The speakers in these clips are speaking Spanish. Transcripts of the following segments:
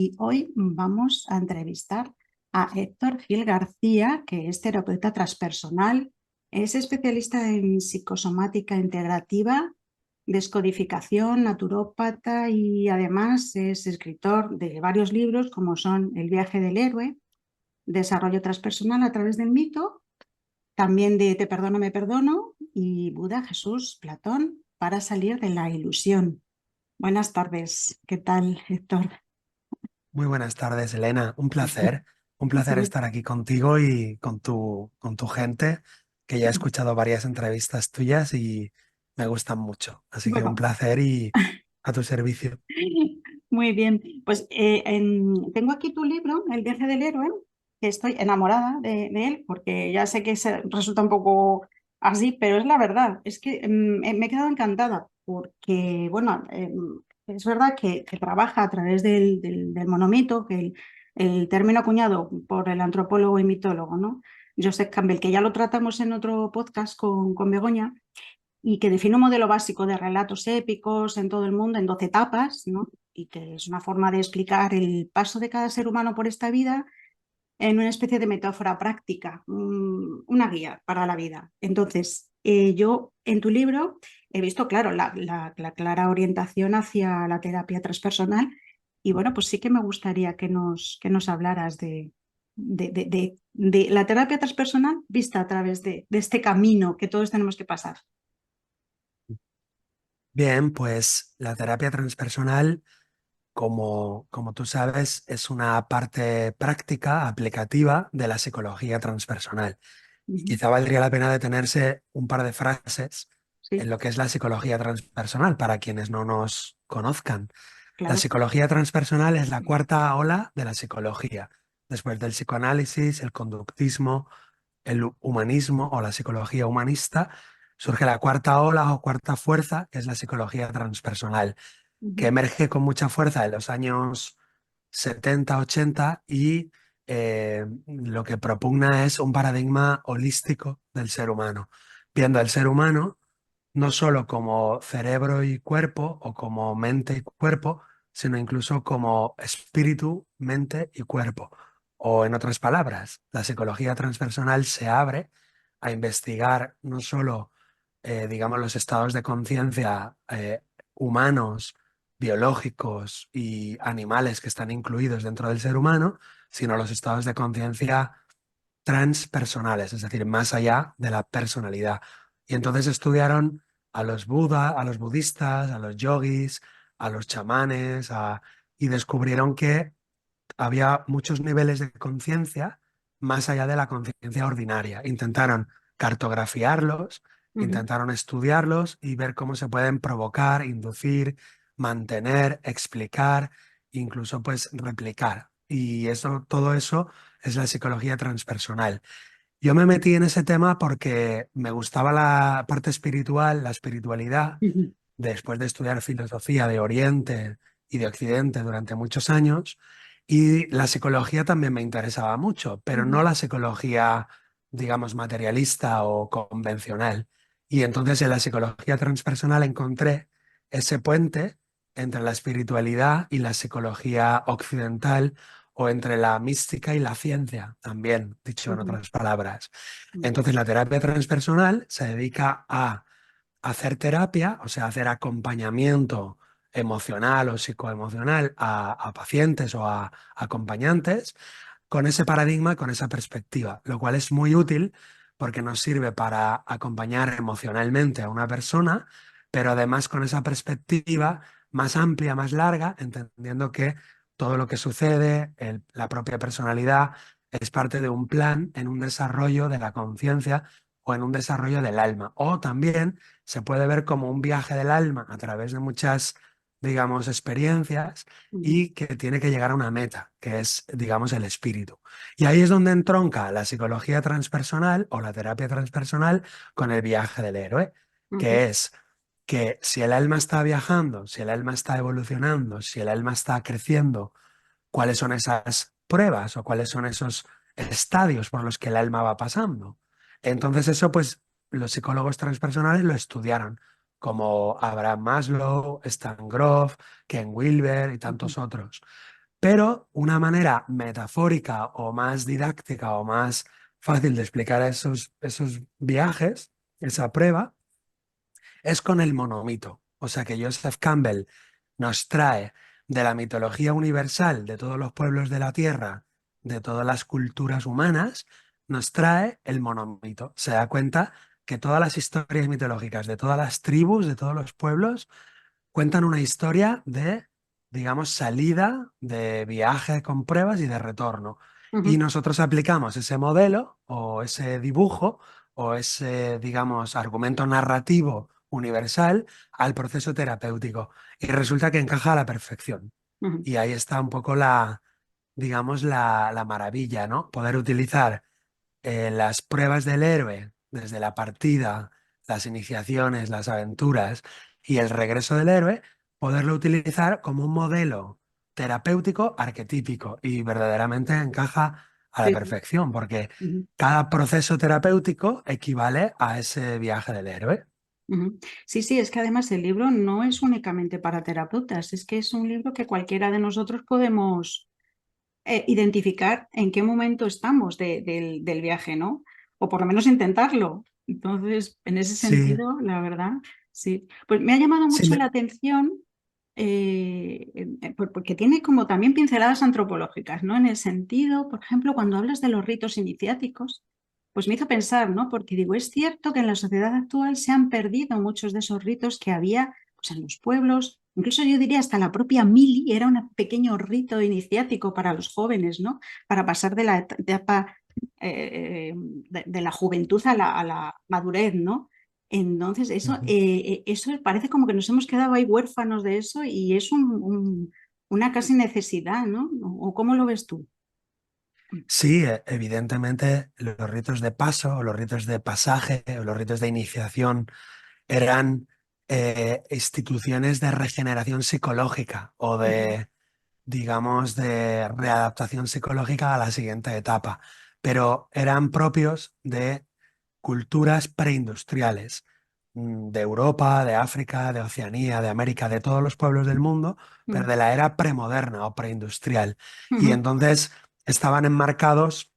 Y hoy vamos a entrevistar a Héctor Gil García, que es terapeuta transpersonal, es especialista en psicosomática integrativa, descodificación, naturópata y además es escritor de varios libros como son El viaje del héroe, Desarrollo transpersonal a través del mito, también de Te perdono, me perdono y Buda, Jesús, Platón, para salir de la ilusión. Buenas tardes, ¿qué tal, Héctor? Muy buenas tardes, Elena. Un placer estar aquí contigo y con tu gente, que ya he escuchado varias entrevistas tuyas y me gustan mucho. Así que un Bueno, placer y a tu servicio. muy bien. Pues tengo aquí tu libro, El viaje del héroe, que estoy enamorada de él, porque ya sé que resulta un poco así, pero es la verdad. Es que me he quedado encantada, porque, bueno, es verdad que trabaja a través del monomito, que el término acuñado por el antropólogo y mitólogo, ¿no? Joseph Campbell, que ya lo tratamos en otro podcast con Begoña y que define un modelo básico de relatos épicos en todo el mundo en 12 etapas, ¿no? Y que es una forma de explicar el paso de cada ser humano por esta vida en una especie de metáfora práctica, una guía para la vida. Entonces, yo en tu libro he visto, claro, la clara orientación hacia la terapia transpersonal y bueno, pues sí que me gustaría que nos hablaras de la terapia transpersonal vista a través de este camino que todos tenemos que pasar. Bien, pues la terapia transpersonal, como tú sabes, es una parte práctica, aplicativa de la psicología transpersonal. Y Ujú. quizá valdría la pena detenerse un par de frases en Sí, lo que es la psicología transpersonal para quienes no nos conozcan. La claro. psicología transpersonal es la cuarta ola de la psicología. Después del psicoanálisis, el conductismo, el humanismo o la psicología humanista, surge la cuarta ola o cuarta fuerza, que es la psicología transpersonal, que Ujú, emerge con mucha fuerza en los años 70, 80 y lo que propugna es un paradigma holístico del ser humano, viendo al ser humano no solo como cerebro y cuerpo o como mente y cuerpo, sino incluso como espíritu, mente y cuerpo. O en otras palabras, la psicología transpersonal se abre a investigar no solo, digamos, los estados de conciencia humanos, biológicos y animales que están incluidos dentro del ser humano, sino los estados de conciencia transpersonales, es decir, más allá de la personalidad. Y entonces estudiaron a los Buda, a los budistas, a los yogis, a los chamanes, y descubrieron que había muchos niveles de conciencia más allá de la conciencia ordinaria. Intentaron cartografiarlos, ujú, intentaron estudiarlos y ver cómo se pueden provocar, inducir, mantener, explicar, incluso pues replicar. Y eso, todo eso es la psicología transpersonal. Yo me metí en ese tema porque me gustaba la parte espiritual, la espiritualidad, ujú, después de estudiar filosofía de Oriente y de Occidente durante muchos años, y la psicología también me interesaba mucho, pero ujú, no la psicología, digamos, materialista o convencional. Y entonces en la psicología transpersonal encontré ese puente entre la espiritualidad y la psicología occidental o entre la mística y la ciencia, también, dicho en ujú, otras palabras. ujú, Entonces, la terapia transpersonal se dedica a hacer terapia, o sea, hacer acompañamiento emocional o psicoemocional a pacientes o a acompañantes con ese paradigma, con esa perspectiva, lo cual es muy útil porque nos sirve para acompañar emocionalmente a una persona, pero además con esa perspectiva más amplia, más larga, entendiendo que todo lo que sucede, la propia personalidad, es parte de un plan en un desarrollo de la conciencia o en un desarrollo del alma. O también se puede ver como un viaje del alma a través de muchas, digamos, experiencias ujú, y que tiene que llegar a una meta, que es, digamos, el espíritu. Y ahí es donde entronca la psicología transpersonal o la terapia transpersonal con el viaje del héroe, ujú, que es que si el alma está viajando, si el alma está evolucionando, si el alma está creciendo, cuáles son esas pruebas o cuáles son esos estadios por los que el alma va pasando. Entonces eso, pues, los psicólogos transpersonales lo estudiaron, como Abraham Maslow, Stan Grof, Ken Wilber y ujú, tantos otros. pero una manera metafórica o más didáctica o más fácil de explicar esos viajes, esa prueba, es con el monomito. O sea que Joseph Campbell nos trae de la mitología universal de todos los pueblos de la Tierra, de todas las culturas humanas, nos trae el monomito. Se da cuenta que todas las historias mitológicas de todas las tribus, de todos los pueblos, cuentan una historia de, digamos, salida, de viaje con pruebas y de retorno. Y Ujú, nosotros aplicamos ese modelo o ese dibujo o ese, digamos, argumento narrativo universal al proceso terapéutico. Y resulta que encaja a la perfección. ujú, Y ahí está un poco la, digamos, la maravilla, ¿no? Poder utilizar las pruebas del héroe, desde la partida, las iniciaciones, las aventuras y el regreso del héroe, poderlo utilizar como un modelo terapéutico arquetípico y verdaderamente encaja a la sí, sí, perfección, porque ujú, cada proceso terapéutico equivale a ese viaje del héroe. ujú. Sí, sí, es que además el libro no es únicamente para terapeutas, es que es un libro que cualquiera de nosotros podemos identificar en qué momento estamos del viaje, ¿no? O por lo menos intentarlo. Entonces, en ese Sí, sentido, la verdad, sí. Pues me ha llamado sí, mucho la atención porque tiene como también pinceladas antropológicas, ¿no? En el sentido, por ejemplo, cuando hablas de los ritos iniciáticos, pues me hizo pensar, ¿no? Porque digo, es cierto que en la sociedad actual se han perdido muchos de esos ritos que había pues, en los pueblos, incluso yo diría hasta la propia mili era un pequeño rito iniciático para los jóvenes, ¿no? Para pasar de la etapa de la juventud a la madurez, ¿no? Entonces, ujú. eso parece como que nos hemos quedado ahí huérfanos de eso y es una casi necesidad, ¿no? ¿O cómo lo ves tú? Sí, evidentemente los ritos de paso o los ritos de pasaje o los ritos de iniciación eran instituciones de regeneración psicológica o Ujú, de, digamos, de readaptación psicológica a la siguiente etapa, pero eran propios de culturas preindustriales, de Europa, de África, de Oceanía, de América, de todos los pueblos del mundo, pero ujú, de la era premoderna o preindustrial. Y ujú, entonces estaban enmarcados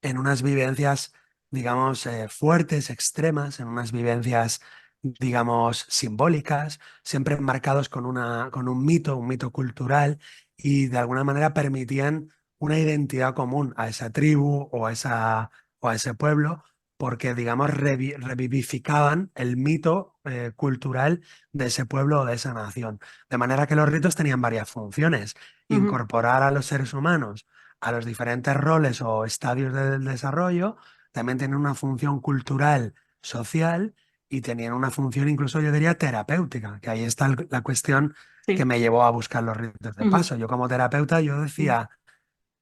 en unas vivencias, digamos, fuertes, extremas, en unas vivencias, digamos, simbólicas, siempre enmarcados con con un mito cultural, y de alguna manera permitían una identidad común a esa tribu o a ese pueblo, porque, digamos, revivificaban el mito cultural de ese pueblo o de esa nación. De manera que los ritos tenían varias funciones: ujú, incorporar a los seres humanos a los diferentes roles o estadios del desarrollo, también tienen una función cultural, social, y tenían una función incluso, yo diría, terapéutica, que ahí está la cuestión que sí, me llevó a buscar los ritos de ujú, paso. Yo como terapeuta, yo ujú, decía,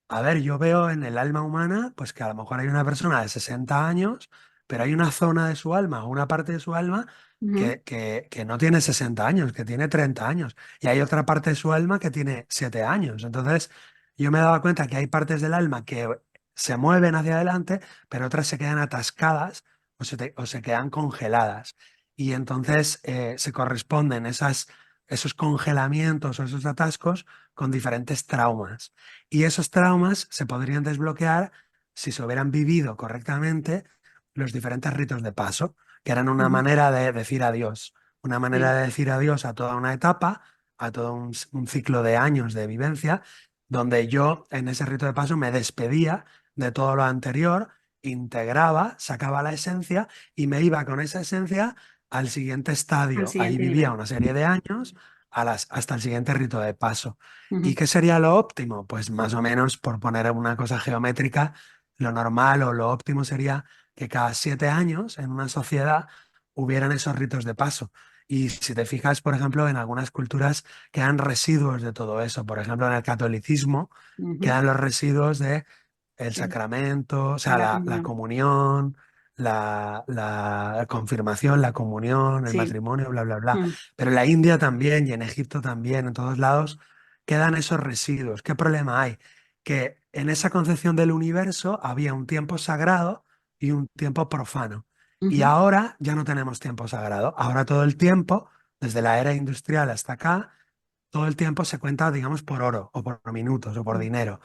a ver, yo veo en el alma humana, pues que a lo mejor hay una persona de 60 años, pero hay una zona de su alma o una parte de su alma ujú, que no tiene 60 años, que tiene 30 años. Y hay otra parte de su alma que tiene 7 años. Entonces, yo me daba cuenta que hay partes del alma que se mueven hacia adelante, pero otras se quedan atascadas o se quedan congeladas. Y entonces se corresponden esos congelamientos o esos atascos con diferentes traumas. Y esos traumas se podrían desbloquear si se hubieran vivido correctamente los diferentes ritos de paso, que eran una ujú, manera de decir adiós, una manera sí, de decir adiós a toda una etapa, a todo un ciclo de años de vivencia, donde yo en ese rito de paso me despedía de todo lo anterior, integraba, sacaba la esencia y me iba con esa esencia al siguiente al estadio. Ahí siguiente vivía nivel. una serie de años hasta el siguiente rito de paso. ¿Y Ujú, qué sería lo óptimo? Pues más o menos, por poner una cosa geométrica, lo normal o lo óptimo sería que cada 7 años en una sociedad hubieran esos ritos de paso. Y si te fijas, por ejemplo, en algunas culturas quedan residuos de todo eso. Por ejemplo, en el catolicismo ujú, quedan los residuos de el sí, sacramento, o de sea, la la comunión. comunión, la confirmación, la comunión, el Sí. matrimonio, bla, bla, bla. Mm, Pero en la India también y en Egipto también, en todos lados, quedan esos residuos. ¿Qué problema hay? Que en esa concepción del universo había un tiempo sagrado y un tiempo profano. Y ujú, ahora ya no tenemos tiempo sagrado. Ahora todo el tiempo, desde la era industrial hasta acá, todo el tiempo se cuenta, digamos, por oro o por minutos o por mm, dinero.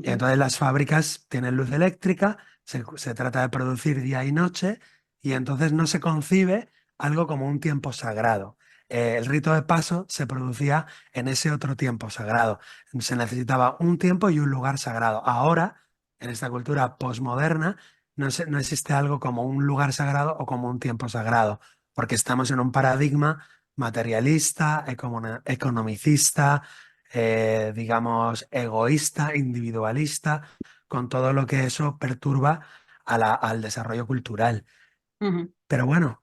Y ujú, entonces las fábricas tienen luz eléctrica, se trata de producir día y noche, y entonces no se concibe algo como un tiempo sagrado. El rito de paso se producía en ese otro tiempo sagrado. Se necesitaba un tiempo y un lugar sagrado. Ahora, en esta cultura posmoderna, no existe algo como un lugar sagrado o como un tiempo sagrado, porque estamos en un paradigma materialista, economicista, digamos, egoísta, individualista, con todo lo que eso perturba al desarrollo cultural. ujú. Pero bueno,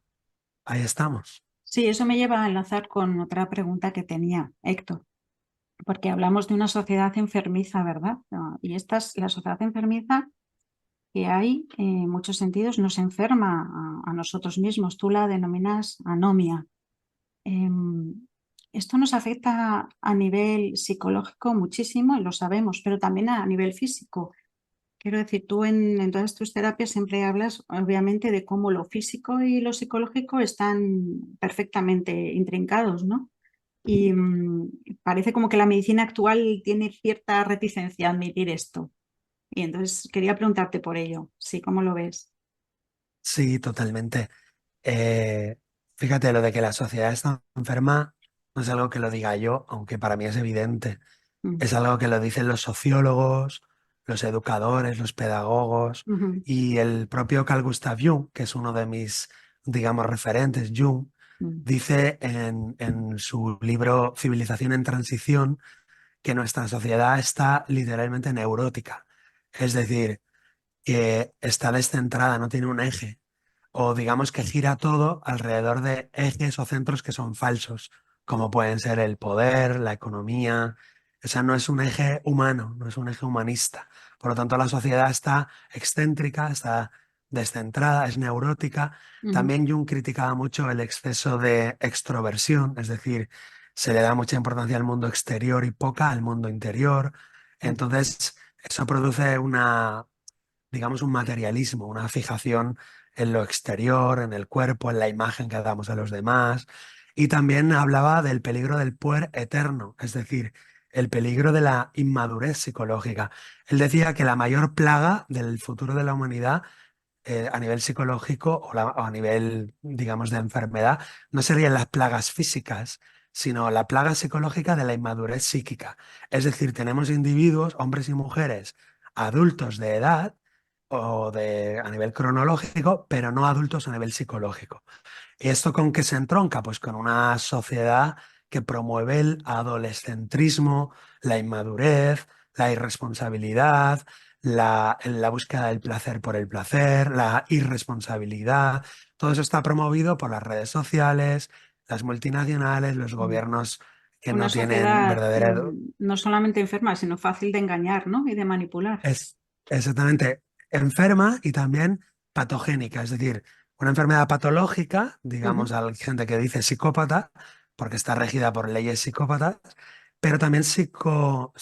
ahí estamos. Sí, eso me lleva a enlazar con otra pregunta que tenía Héctor, porque hablamos de una sociedad enfermiza, ¿verdad? Y esta es la sociedad enfermiza que hay, en muchos sentidos, nos enferma a nosotros mismos. Tú la denominas anomia. Em, Esto nos afecta a nivel psicológico muchísimo, y lo sabemos, pero también a nivel físico. Quiero decir, tú en todas tus terapias siempre hablas, obviamente, de cómo lo físico y lo psicológico están perfectamente intrincados, ¿no? Y parece como que la medicina actual tiene cierta reticencia a admitir esto. Y entonces quería preguntarte por ello. Sí, ¿cómo lo ves? Sí, totalmente. Eh, Fíjate, lo de que la sociedad está enferma no es algo que lo diga yo, aunque para mí es evidente. Mm, Es algo que lo dicen los sociólogos, los educadores, los pedagogos ujú, y el propio Carl Gustav Jung, que es uno de mis, digamos, referentes. Jung mm, dice en su libro Civilización en Transición que nuestra sociedad está literalmente neurótica. Es decir, que está descentrada, no tiene un eje, o digamos que gira todo alrededor de ejes o centros que son falsos, como pueden ser el poder, la economía. O sea, no es un eje humano, no es un eje humanista. Por lo tanto, la sociedad está excéntrica, está descentrada, es neurótica. ujú, También Jung criticaba mucho el exceso de extroversión, es decir, se le da mucha importancia al mundo exterior y poca al mundo interior. mm, Entonces, eso produce una, digamos, un materialismo, una fijación en lo exterior, en el cuerpo, en la imagen que damos a los demás. Y también hablaba del peligro del puer eterno, es decir, el peligro de la inmadurez psicológica. Él decía que la mayor plaga del futuro de la humanidad a nivel psicológico o a nivel, digamos, de enfermedad, no serían las plagas físicas, sino la plaga psicológica de la inmadurez psíquica. Es decir, tenemos individuos, hombres y mujeres, adultos de edad o de, a nivel cronológico, pero no adultos a nivel psicológico. ¿Y esto con qué se entronca? Pues con una sociedad que promueve el adolescentrismo, la inmadurez, la irresponsabilidad, la búsqueda del placer por el placer, la irresponsabilidad. Todo eso está promovido por las redes sociales, las multinacionales, los mm. gobiernos que Una no tienen sociedad verdadera no solamente enferma, sino fácil de engañar, ¿no? Y de manipular. es exactamente enferma y también patogénica, es decir, una enfermedad patológica, digamos, Ujú, hay gente que dice psicópata, porque está regida por leyes psicópatas, pero también o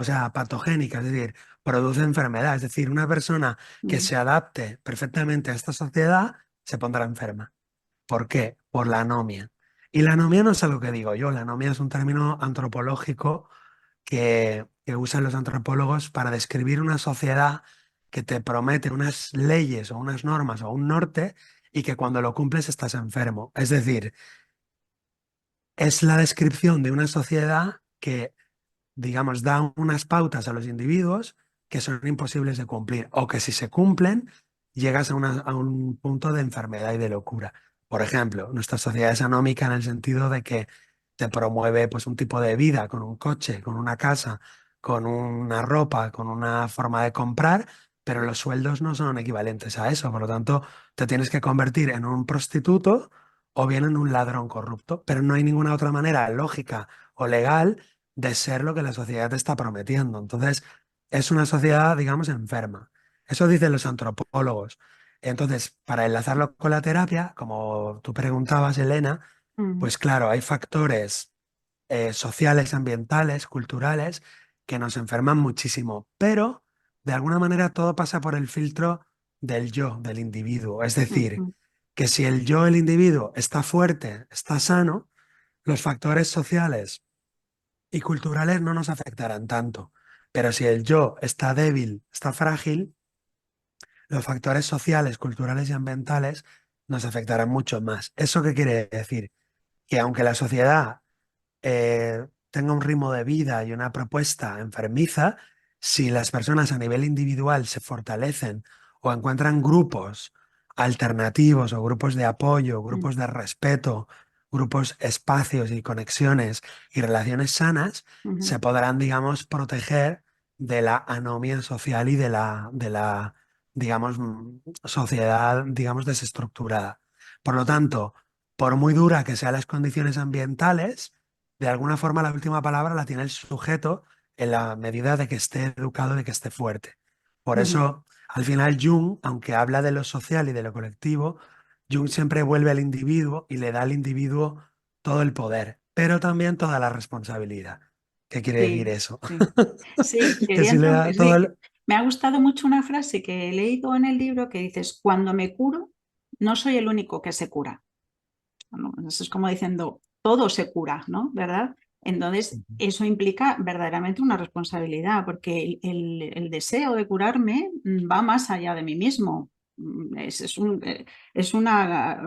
sea, patogénica, es decir, produce enfermedad, es decir, una persona que mm, se adapte perfectamente a esta sociedad se pondrá enferma. ¿Por qué? Por la anomia. Y la anomia no es algo que digo yo, la anomia es un término antropológico que usan los antropólogos para describir una sociedad que te promete unas leyes o unas normas o un norte y que cuando lo cumples estás enfermo. Es decir, es la descripción de una sociedad que, digamos, da unas pautas a los individuos que son imposibles de cumplir o que si se cumplen llegas a un punto de enfermedad y de locura. Por ejemplo, nuestra sociedad es anómica en el sentido de que te promueve pues un tipo de vida con un coche, con una casa, con una ropa, con una forma de comprar, pero los sueldos no son equivalentes a eso. Por lo tanto, te tienes que convertir en un prostituto o bien en un ladrón corrupto, pero no hay ninguna otra manera lógica o legal de ser lo que la sociedad te está prometiendo. Entonces, es una sociedad, digamos, enferma. Eso dicen los antropólogos. Entonces, para enlazarlo con la terapia, como tú preguntabas, Elena, mm, pues claro, hay factores sociales, ambientales, culturales, que nos enferman muchísimo, pero de alguna manera todo pasa por el filtro del yo, del individuo. Es decir, ujú, que si el yo, el individuo, está fuerte, está sano, los factores sociales y culturales no nos afectarán tanto. Pero si el yo está débil, está frágil, los factores sociales, culturales y ambientales nos afectarán mucho más. ¿Eso qué quiere decir? Que aunque la sociedad tenga un ritmo de vida y una propuesta enfermiza, si las personas a nivel individual se fortalecen o encuentran grupos alternativos o grupos de apoyo, Mm, grupos de respeto, grupos, espacios y conexiones y relaciones sanas, ujú, se podrán, digamos, proteger de la anomia social y de la, digamos, sociedad, digamos, desestructurada. Por lo tanto, por muy dura que sean las condiciones ambientales, de alguna forma la última palabra la tiene el sujeto en la medida de que esté educado, de que esté fuerte. Por ujú. eso, al final, Jung, aunque habla de lo social y de lo colectivo, Jung siempre vuelve al individuo y le da al individuo todo el poder, pero también toda la responsabilidad. ¿Qué quiere decir Sí, eso? sí. Sí, Que si le da todo sí, el... me ha gustado mucho una frase que he leído en el libro que dices, cuando me curo, no soy el único que se cura. ¿No? Eso es como diciendo, todo se cura, ¿no? ¿Verdad? Entonces, eso implica verdaderamente una responsabilidad, porque el deseo de curarme va más allá de mí mismo. Es una, es una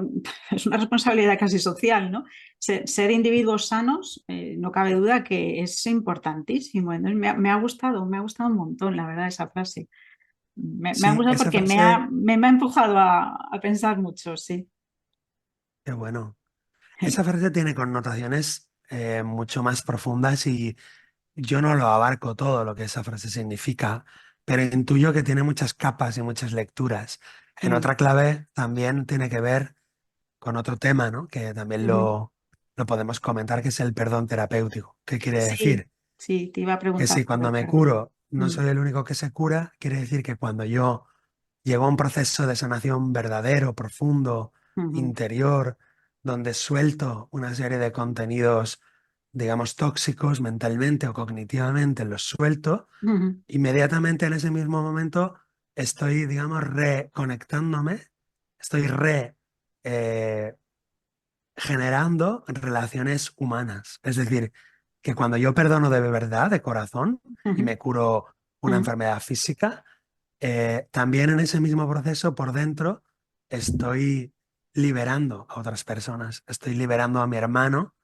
responsabilidad casi social, ¿no? Ser individuos sanos, no cabe duda que es importantísimo. Entonces, me ha gustado un montón, la verdad, esa frase. Me ha Sí, gustado esa porque frase, me ha empujado a pensar mucho, sí. qué bueno. Esa frase tiene connotaciones mucho más profundas y yo no lo abarco todo lo que esa frase significa, pero intuyo que tiene muchas capas y muchas lecturas. En Mm, otra clave también tiene que ver con otro tema, ¿no? Que también ujú. lo podemos comentar, que es el perdón terapéutico. ¿Qué quiere Sí, decir? sí, te iba a Que si preguntar por cuando el me perdón. curo no Mm, soy el único que se cura, quiere decir que cuando yo llego a un proceso de sanación verdadero, profundo, ujú, interior, donde suelto una serie de contenidos, digamos, tóxicos mentalmente o cognitivamente, los suelto, ujú, inmediatamente en ese mismo momento estoy, digamos, reconectándome, estoy eh, generando relaciones humanas. Es decir, que cuando yo perdono de verdad, de corazón, y ujú, me curo una ujú, enfermedad física, también en ese mismo proceso por dentro estoy liberando a otras personas, estoy liberando a mi hermano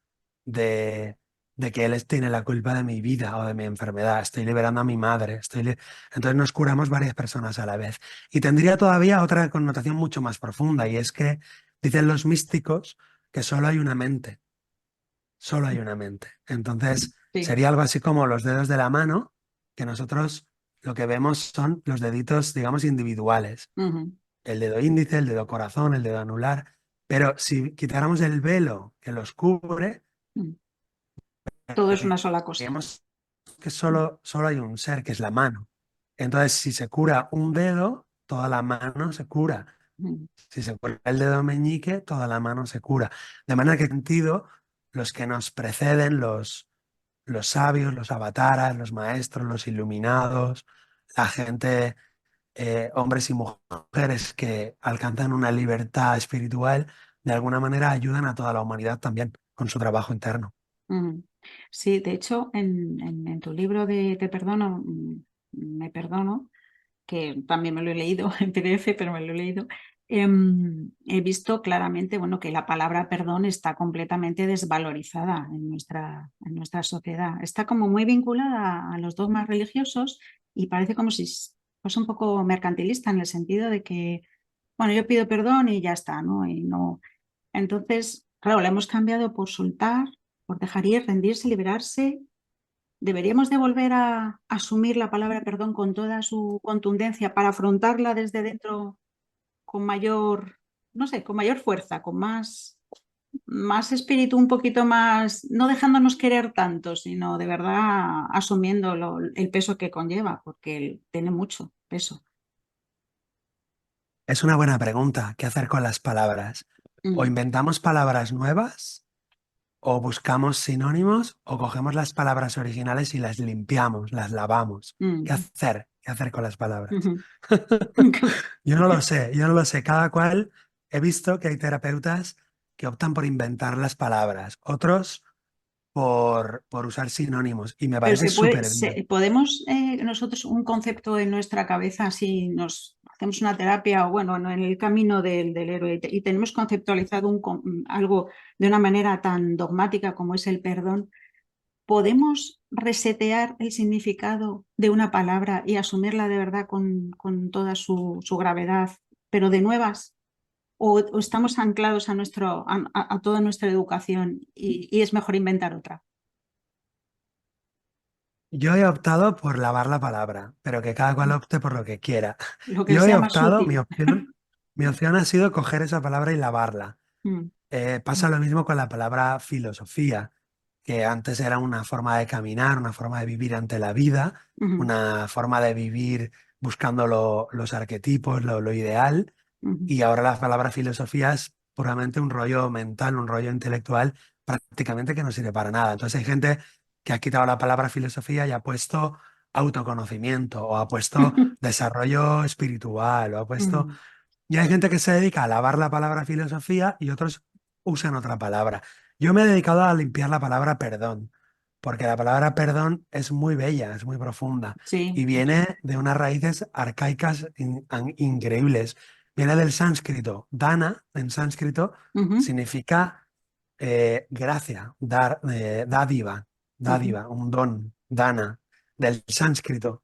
de, de que tiene la culpa de mi vida o de mi enfermedad, estoy liberando a mi madre, entonces nos curamos varias personas a la vez. Y tendría todavía otra connotación mucho más profunda y es que dicen los místicos que solo hay una mente, solo hay una mente. Entonces sí, sería algo así como los dedos de la mano, que nosotros lo que vemos son los deditos, digamos, individuales, ujú, el dedo índice, el dedo corazón, el dedo anular, pero si quitáramos el velo que los cubre, mm. Todo es una sola cosa. veríamos que solo hay un ser, que es la mano. Entonces, si se cura un dedo, toda la mano se cura. Mm, Si se cura el dedo meñique, toda la mano se cura. De manera que, en sentido, los que nos preceden, los sabios, los avataras, los maestros, los iluminados, la gente, hombres y mujeres que alcanzan una libertad espiritual, de alguna manera ayudan a toda la humanidad también con su trabajo interno. mm. Sí, de hecho, en tu libro de Te perdono, me perdono, que también me lo he leído en PDF, pero me lo he leído, he visto claramente, bueno, que la palabra perdón está completamente desvalorizada en nuestra sociedad. Está como muy vinculada a los dogmas religiosos y parece como si fuese un poco mercantilista en el sentido de que, bueno, yo pido perdón y ya está, ¿no? Y no. Entonces, claro, la hemos cambiado por soltar, por dejar ir, rendirse, liberarse. Deberíamos de volver a asumir la palabra perdón con toda su contundencia para afrontarla desde dentro con mayor, no sé, con mayor fuerza, con más espíritu, un poquito más, no dejándonos querer tanto, sino de verdad asumiendo el peso que conlleva, porque él tiene mucho peso. Es una buena pregunta. ¿Qué hacer con las palabras? O Mm, inventamos palabras nuevas, o buscamos sinónimos, o cogemos las palabras originales y las limpiamos, las lavamos. ¿Qué mm, hacer? ¿Qué hacer con las palabras? ujú, Yo no lo sé, yo no lo sé. Cada cual he visto que hay terapeutas que optan por inventar las palabras, otros por usar sinónimos y me Pero parece súper bien. podemos nosotros un concepto en nuestra cabeza, si nos hacemos una terapia o bueno, no, en el camino del héroe y tenemos conceptualizado algo de una manera tan dogmática como es el perdón, ¿podemos resetear el significado de una palabra y asumirla de verdad con toda su gravedad, pero de nuevas? ¿O estamos anclados a, a toda nuestra educación y es mejor inventar otra? Yo he optado por lavar la palabra, pero que cada cual opte por lo que quiera. Lo que Yo he sea más optado, útil. mi opción ha sido coger esa palabra y lavarla. Mm, Pasa lo mismo con la palabra filosofía, que antes era una forma de caminar, una forma de vivir ante la vida, ujú, una forma de vivir buscando los arquetipos, lo ideal, ujú. y ahora la palabra filosofía es puramente un rollo mental, un rollo intelectual, prácticamente que no sirve para nada. Entonces hay gente que ha quitado la palabra filosofía y ha puesto autoconocimiento, o ha puesto desarrollo espiritual, o ha puesto... Mm, Y hay gente que se dedica a lavar la palabra filosofía y otros usan otra palabra. Yo me he dedicado a limpiar la palabra perdón, porque la palabra perdón es muy bella, es muy profunda sí, y viene de unas raíces arcaicas increíbles. Viene del sánscrito. Dana, en sánscrito, ujú, significa gracia, dar, dádiva, ujú, dádiva, un don, dana, del sánscrito.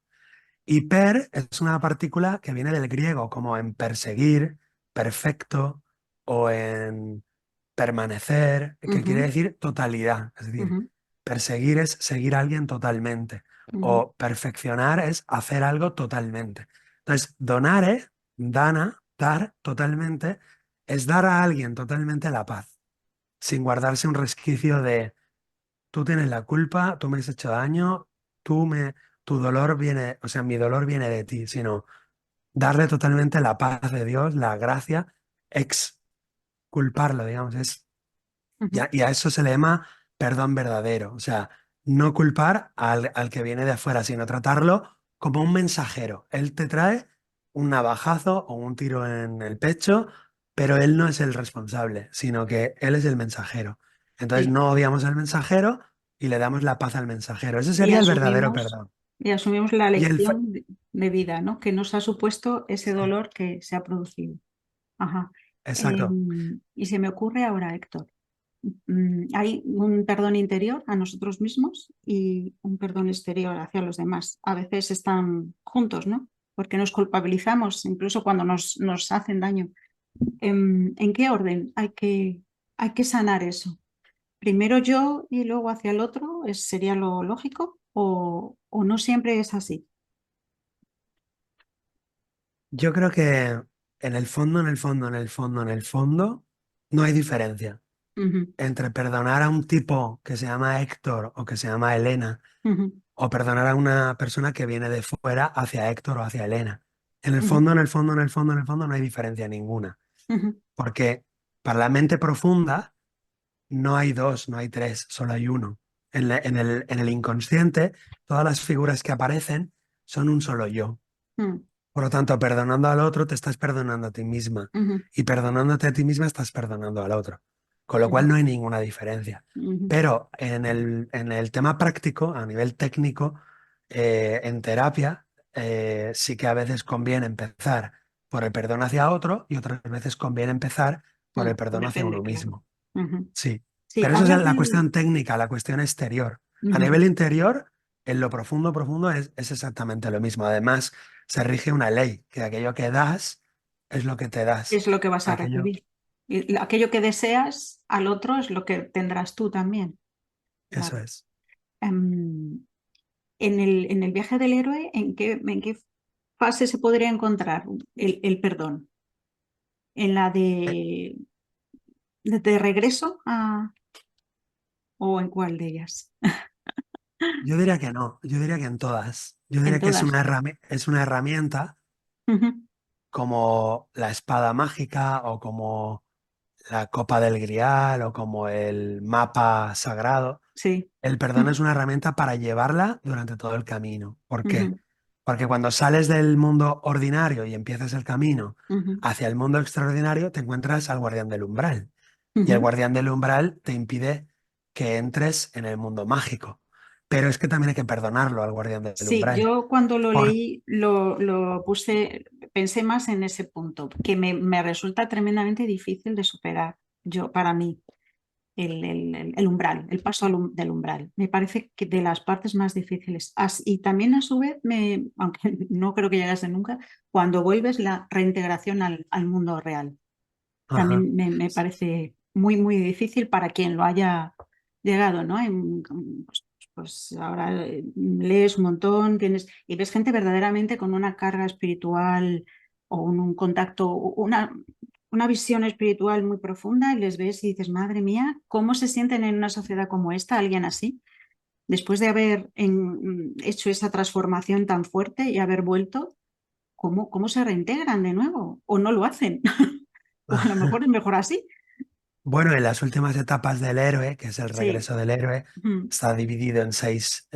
Y per es una partícula que viene del griego, como en perseguir, perfecto, o en permanecer, que quiere ujú, decir totalidad. Es decir, ujú, perseguir es seguir a alguien totalmente, ujú. o perfeccionar es hacer algo totalmente. Entonces, donare, dana, dar totalmente, es dar a alguien totalmente la paz, sin guardarse un resquicio de tú tienes la culpa, tú me has hecho daño, tú me, tu dolor viene, o sea, mi dolor viene de ti, sino darle totalmente la paz de Dios, la gracia, exculparlo, digamos, Ujú. y a eso se le llama perdón verdadero, o sea, no culpar al que viene de afuera, sino tratarlo como un mensajero. Él te trae un navajazo o un tiro en el pecho, pero él no es el responsable, sino que él es el mensajero. Entonces Sí. no odiamos al mensajero y le damos la paz al mensajero. Ese Y sería el verdadero perdón. asumimos la Y el, lección de vida, ¿no? Que nos ha supuesto ese sí, dolor que se ha producido. Ajá. exacto. Y se me ocurre ahora, Héctor, hay un perdón interior a nosotros mismos y un perdón exterior hacia los demás. A veces están juntos, ¿no? Porque nos culpabilizamos incluso cuando nos hacen daño. ¿En qué orden hay que sanar eso? ¿Primero yo y luego hacia el otro? ¿Sería lo lógico? O no siempre es así? Yo creo que en el fondo, en el fondo, en el fondo, en el fondo, no hay diferencia Ujú, entre perdonar a un tipo que se llama Héctor o que se llama Elena, ujú, o perdonar a una persona que viene de fuera hacia Héctor o hacia Elena. En el ujú, fondo, en el fondo, en el fondo, en el fondo, no hay diferencia ninguna. ujú, Porque para la mente profunda no hay dos, no hay tres, solo hay uno. En el inconsciente, todas las figuras que aparecen son un solo yo. ujú, Por lo tanto, perdonando al otro, te estás perdonando a ti misma. ujú, Y perdonándote a ti misma, estás perdonando al otro. Con lo cual ujú, no hay ninguna diferencia. ujú, Pero en el tema práctico, a nivel técnico, en terapia, sí que a veces conviene empezar por el perdón hacia otro y otras veces conviene empezar por el perdón hacia Depende, uno claro. mismo. Ujú. Sí. Sí, Pero eso es hablas la del... cuestión técnica, la cuestión exterior. A Ujú. nivel interior, en lo profundo, profundo es exactamente lo mismo. Además, se rige una ley, que aquello que das es lo que te das. Es lo que vas a Aquello, recibir. Y aquello que deseas al otro es lo que tendrás tú también. eso Claro. es. Em, en el viaje del héroe, en qué fase se podría encontrar el perdón? ¿En la Eh, de regreso o en cuál de ellas? Yo diría que no, yo diría que en todas. Yo En diría que todas. es una herramienta Ujú. como la espada mágica o como la copa del Grial o como el mapa sagrado. Sí. El perdón es una herramienta para llevarla durante todo el camino. ¿Por qué? Ujú, Porque cuando sales del mundo ordinario y empiezas el camino ujú, hacia el mundo extraordinario, te encuentras al guardián del umbral. Y el ujú, guardián del umbral te impide, que entres en el mundo mágico. Pero es que también hay que perdonarlo al guardián del Sí, umbral. yo cuando lo Por... leí lo puse, pensé más en ese punto, que me resulta tremendamente difícil de superar, yo, para mí, el umbral, el paso del umbral. Me parece que de las partes más difíciles. Y también a su vez, aunque no creo que llegase nunca, cuando vuelves la reintegración al mundo real. Ajá. También me parece muy, muy difícil para quien lo haya llegado, ¿no? Pues ahora lees un montón, tienes, y ves gente verdaderamente con una carga espiritual o un contacto, una visión espiritual muy profunda y les ves y dices, madre mía, ¿cómo se sienten en una sociedad como esta, alguien así, después de haber hecho esa transformación tan fuerte y haber vuelto? ¿Cómo se reintegran de nuevo? ¿O no lo hacen? O a lo mejor es mejor así. Bueno, en las últimas etapas del héroe, que es el Sí. regreso del héroe, Mm, está dividido en seis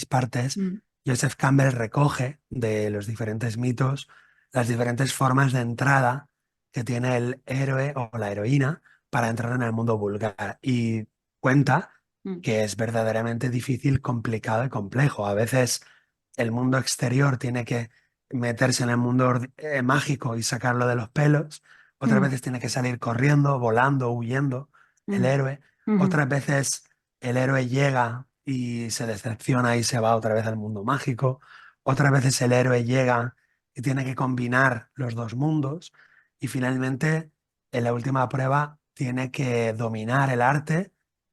partes. mm, Joseph Campbell recoge de los diferentes mitos las diferentes formas de entrada que tiene el héroe o la heroína para entrar en el mundo vulgar y cuenta mm, que es verdaderamente difícil, complicado y complejo. A veces el mundo exterior tiene que meterse en el mundo mágico y sacarlo de los pelos. Otras mm, veces tiene que salir corriendo, volando, huyendo el mm, héroe. mm, Otras veces el héroe llega y se decepciona y se va otra vez al mundo mágico. Otras veces el héroe llega y tiene que combinar los dos mundos. Y finalmente, en la última prueba, tiene que dominar el arte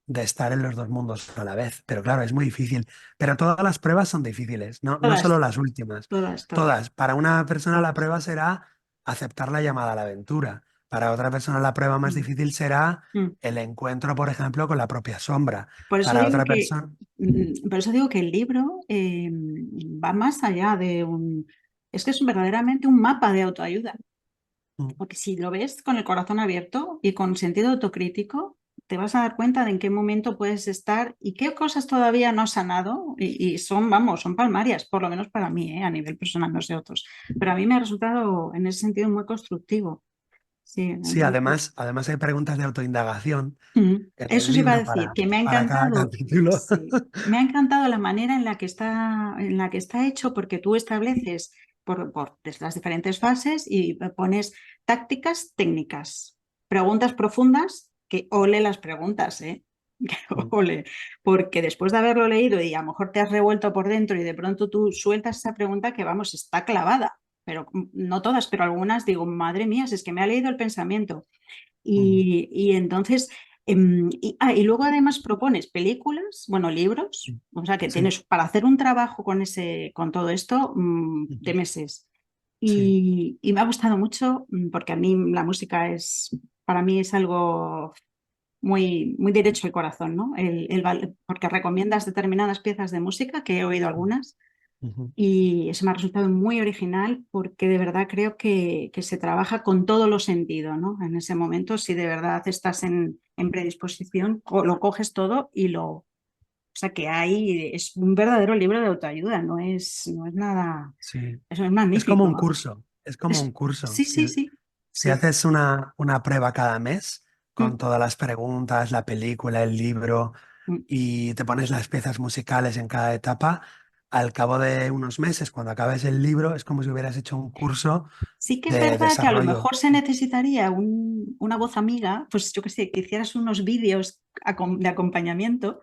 de estar en los dos mundos a la vez. Pero claro, es muy difícil. Pero todas las pruebas son difíciles, no solo Todas, las últimas. todas, todas, Todas. Para una persona la todas. prueba será aceptar la llamada a la aventura. Para otra persona la prueba más Mm, difícil será mm. el encuentro, por ejemplo, con la propia sombra. Por eso Para digo otra que, persona... por eso digo que el libro va más allá de un... Es que es verdaderamente un mapa de autoayuda. Mm, Porque si lo ves con el corazón abierto y con sentido autocrítico, te vas a dar cuenta de en qué momento puedes estar y qué cosas todavía no has sanado. Y son, vamos, son palmarias, por lo menos para mí, a nivel personal, no sé otros. Pero a mí me ha resultado en ese sentido muy constructivo. Sí, sí, entonces, además hay preguntas de autoindagación en eso el se iba a libro decir, que me ha para cada encantado, capítulo. sí, me ha encantado la manera en la que está hecho, porque tú estableces por las diferentes fases y pones tácticas, técnicas, preguntas profundas, que ole las preguntas, ¿eh? Que ole, porque después de haberlo leído y a lo mejor te has revuelto por dentro y de pronto tú sueltas esa pregunta que, vamos, está clavada, pero no todas, pero algunas digo, madre mía, si es que me ha leído el pensamiento. Y entonces, y luego además propones películas, bueno, libros, o sea que Sí, tienes para hacer un trabajo con todo esto de meses. sí, Y me ha gustado mucho porque a mí la música para mí es algo muy, muy derecho al corazón, ¿no? Porque recomiendas determinadas piezas de música, que he oído algunas, ujú, y eso me ha resultado muy original porque de verdad creo que se trabaja con todos los sentidos, ¿no? En ese momento, si de verdad estás en predisposición, lo coges todo y o sea que hay, es un verdadero libro de autoayuda, no es nada, sí. eso es magnífico. Es como un curso. Sí, sí, sí, Si sí. haces una prueba cada mes con Mm, todas las preguntas, la película, el libro mm. y te pones las piezas musicales en cada etapa, al cabo de unos meses, cuando acabes el libro, es como si hubieras hecho un curso Sí que es de verdad que a lo desarrollo. mejor se necesitaría una voz amiga, pues yo que sé, que hicieras unos vídeos de acompañamiento.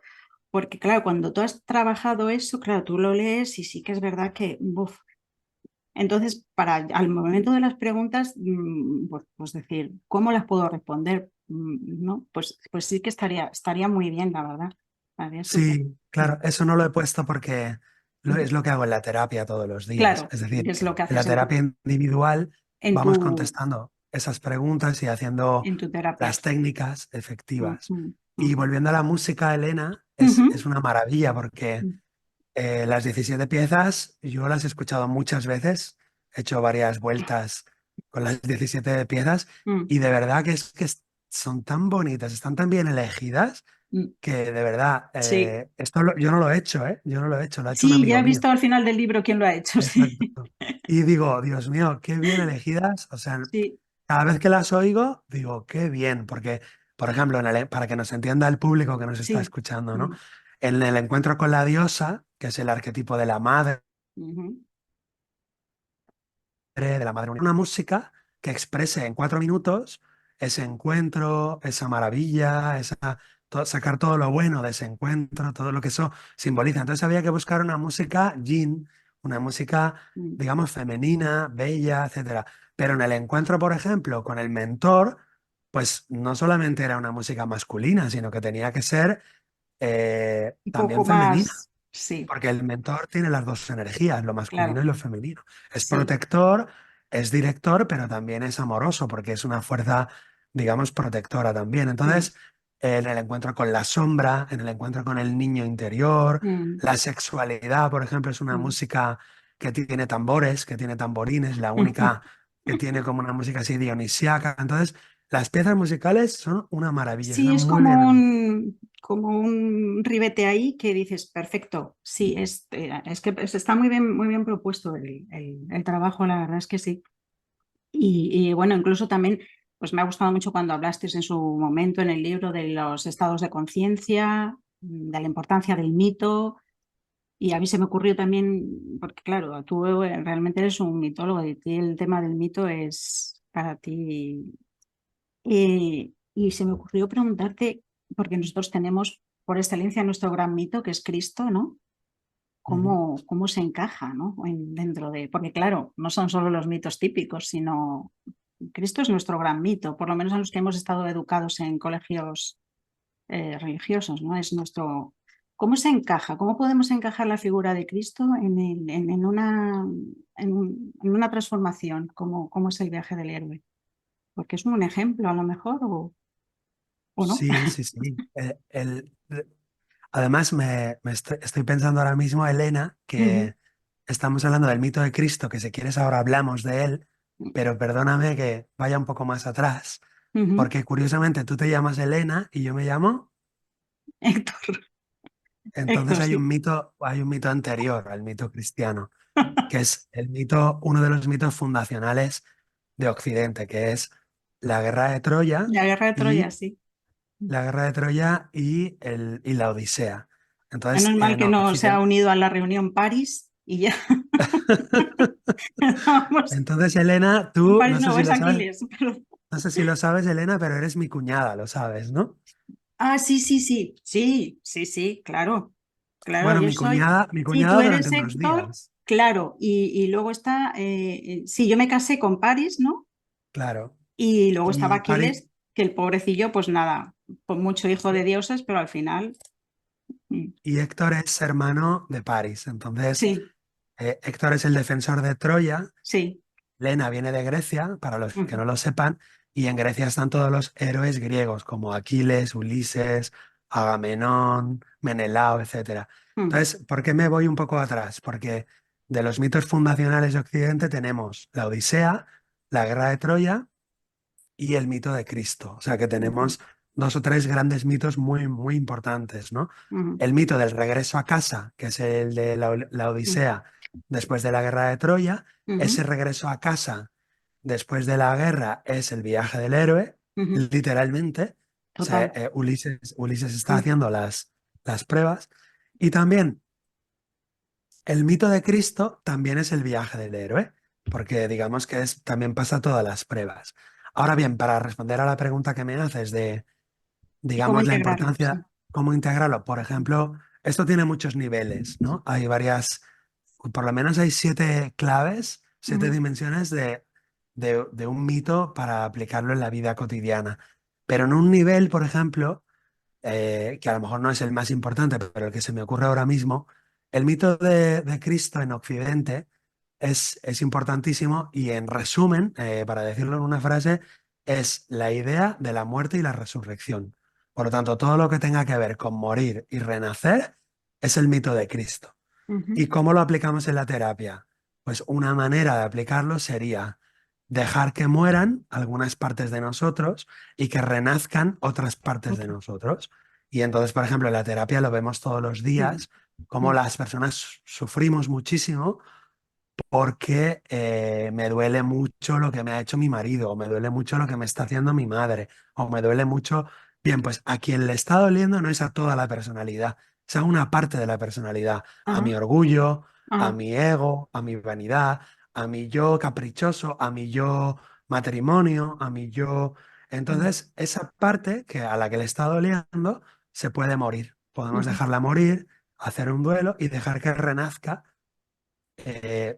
Porque claro, cuando tú has trabajado eso, claro, tú lo lees y sí que es verdad que, buf. Entonces, al momento de las preguntas, pues decir, ¿cómo las puedo responder? ¿No? Pues sí que estaría muy bien, la verdad. Estaría súper. Sí, Mm, claro, eso no lo he puesto porque mm. es lo que hago en la terapia todos los días. Claro, Es decir, que es lo que en la haces terapia individual en vamos tu, contestando esas preguntas y haciendo en tu terapia. las técnicas Mm, efectivas. mm, Y mm. volviendo a la música, Elena, es Ujú. una maravilla porque las 17 piezas yo las he escuchado muchas veces, he hecho varias vueltas con las 17 piezas Mm, y de verdad que son tan bonitas, están tan bien elegidas mm. que de verdad, Sí, yo no lo he hecho, ¿eh? Yo no lo he hecho, lo ha hecho un sí, ya amigo he mío. visto al final del libro quién lo ha hecho, sí. Exacto. Y digo, Dios mío, qué bien elegidas. O sea, Sí. cada vez que las oigo, digo, qué bien, porque por ejemplo, para que nos entienda el público que nos está Sí. escuchando, ¿no? Mm, En el encuentro con la diosa, que es el arquetipo de la madre, ujú. una música que exprese en 4 minutos ese encuentro, esa maravilla, sacar todo lo bueno de ese encuentro, todo lo que eso simboliza. Entonces había que buscar una música yin, una música, Mm. digamos, femenina, bella, etcétera. Pero en el encuentro, por ejemplo, con el mentor, pues no solamente era una música masculina, sino que tenía que ser Un también poco femenina. más, sí, Porque el mentor tiene las dos energías, lo masculino claro, y lo femenino. Es sí. protector, es director, pero también es amoroso, porque es una fuerza, digamos, protectora también. Mm, Entonces, en el encuentro con la sombra, en el encuentro con el niño interior, mm, la sexualidad, por ejemplo, es una mm. música que tiene tambores, que tiene tamborines, la única que tiene como una música así dionisíaca. Entonces, las piezas musicales son una maravilla, Sí, están es muy bien. como un ribete ahí que dices, perfecto, sí, es que está muy bien propuesto el trabajo, la verdad es que sí. Y bueno, incluso también, pues me ha gustado mucho cuando hablaste en su momento en el libro de los estados de conciencia, de la importancia del mito. Y a mí se me ocurrió también, porque claro, tú realmente eres un mitólogo y el tema del mito es para ti. Y se me ocurrió preguntarte, porque nosotros tenemos por excelencia nuestro gran mito, que es Cristo, ¿no? Ujú. ¿Cómo se encaja, ¿no? Dentro de, porque claro, no son solo los mitos típicos, sino Cristo es nuestro gran mito, por lo menos a los que hemos estado educados en colegios religiosos, ¿no? Es nuestro. ¿Cómo se encaja? ¿Cómo podemos encajar la figura de Cristo en una transformación? ¿Cómo es el viaje del héroe? Porque es un ejemplo, a lo mejor, o no. Sí, sí, sí. Además, estoy pensando ahora mismo, Elena, Ujú, que estamos hablando del mito de Cristo, que si quieres ahora hablamos de él, pero perdóname que vaya un poco más atrás, ujú. porque curiosamente tú te llamas Elena y yo me llamo, Héctor, entonces Héctor, sí. hay un mito anterior al mito cristiano, que es el mito, uno de los mitos fundacionales de Occidente, que es la guerra de Troya La guerra de Troya, y sí. la guerra de Troya y la Odisea. Menos Entonces, mal en que no se ha Occidente. unido a la reunión París y ya. Vamos, Entonces, Elena, tú, París no sé no, si es lo sabes, Aquiles. Pero. no sé si lo sabes, Elena, pero eres mi cuñada, lo sabes, ¿no? Ah, sí, sí, sí, sí, sí, sí, claro, claro, Bueno, yo soy, mi sí, tú cuñada durante eres unos Héctor, días, claro, y luego está, sí, yo me casé con París, ¿no? claro. Y luego estaba Y París, Aquiles, que el pobrecillo, pues nada, pues mucho hijo de dioses, pero al final, mm, y Héctor es hermano de París. Entonces, sí, Héctor es el defensor de Troya. sí, Lena viene de Grecia, para los que mm, no lo sepan, y en Grecia están todos los héroes griegos, como Aquiles, Ulises, Agamenón, Menelao, etcétera. mm, Entonces, ¿por qué me voy un poco atrás? Porque de los mitos fundacionales de Occidente tenemos la Odisea, la guerra de Troya y el mito de Cristo. O sea que ujú, tenemos dos o tres grandes mitos muy, muy importantes, ¿no? ujú, El mito del regreso a casa, que es el de la mm, Odisea después de la guerra de Troya. Ese ujú, regreso a casa después de la guerra es el viaje del héroe, ujú, literalmente. O sea, total. Ulises está Mm, haciendo las pruebas. Y también el mito de Cristo también es el viaje del héroe, porque digamos que también pasa todas las pruebas. Ahora bien, para responder a la pregunta que me haces de, ¿Cómo digamos, la integrarlo? Sí. importancia, cómo integrarlo, por ejemplo, esto tiene muchos niveles, ¿no? Hay varias, por lo menos hay 7 claves, 7 dimensiones de un mito para aplicarlo en la vida cotidiana. Pero en un nivel, por ejemplo, que a lo mejor no es el más importante, pero el que se me ocurre ahora mismo, el mito de Cristo en Occidente es importantísimo y en resumen, para decirlo en una frase, es la idea de la muerte y la resurrección. Por lo tanto, todo lo que tenga que ver con morir y renacer es el mito de Cristo. Ujú, ¿Y cómo lo aplicamos en la terapia? Pues una manera de aplicarlo sería dejar que mueran algunas partes de nosotros y que renazcan otras partes de otro. nosotros. Y entonces, por ejemplo, en la terapia lo vemos todos los Mm, días, como mm, las personas sufrimos muchísimo porque me duele mucho lo que me ha hecho mi marido, o me duele mucho lo que me está haciendo mi madre, o me duele mucho. Bien, pues a quien le está doliendo no es a toda la personalidad, es a una parte de la personalidad, a Ajá, mi orgullo, a ajá, mi ego, a mi vanidad, a mi yo caprichoso, a mi yo matrimonio, a mi yo... mm, Entonces, esa parte que a la que le está doliendo se puede morir. Podemos ujú, dejarla morir, hacer un duelo y dejar que renazca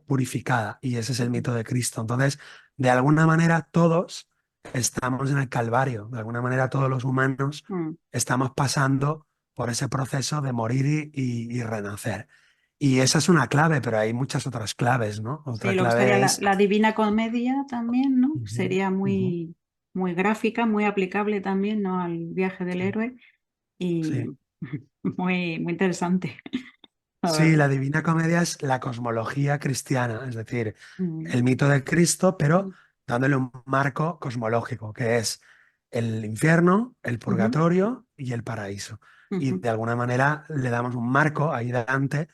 purificada. Y ese es el ujú, mito de Cristo. Entonces, de alguna manera, todos estamos en el Calvario. De alguna manera, todos los humanos mm. estamos pasando por ese proceso de morir y renacer. Y esa es una clave, pero hay muchas otras claves, ¿no? Sí, Otra lo que sería clave es... la Divina Comedia también, ¿no? Ujú, Sería ujú, muy, muy gráfica, muy aplicable también, ¿no? Al viaje del sí, héroe y sí. muy, muy interesante, la Sí, verdad. la Divina Comedia es la cosmología cristiana, es decir, Mm, el mito de Cristo, pero mm, dándole un marco cosmológico, que es el infierno, el ujú, purgatorio y el paraíso. Y ujú, de alguna manera le damos un marco ahí delante,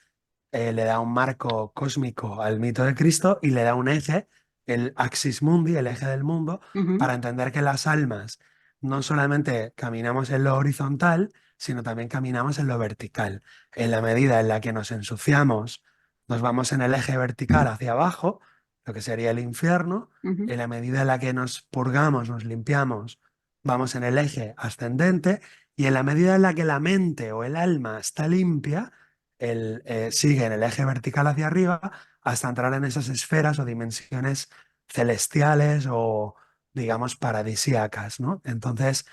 le da un marco cósmico al mito de Cristo y le da un eje, el axis mundi, el eje del mundo, ujú, para entender que las almas no solamente caminamos en lo horizontal, sino también caminamos en lo vertical. En la medida en la que nos ensuciamos, nos vamos en el eje vertical hacia abajo, lo que sería el infierno. ujú, En la medida en la que nos purgamos, nos limpiamos, vamos en el eje ascendente. Y en la medida en la que la mente o el alma está limpia, sigue en el eje vertical hacia arriba hasta entrar en esas esferas o dimensiones celestiales o, digamos, paradisíacas, ¿no? Entonces,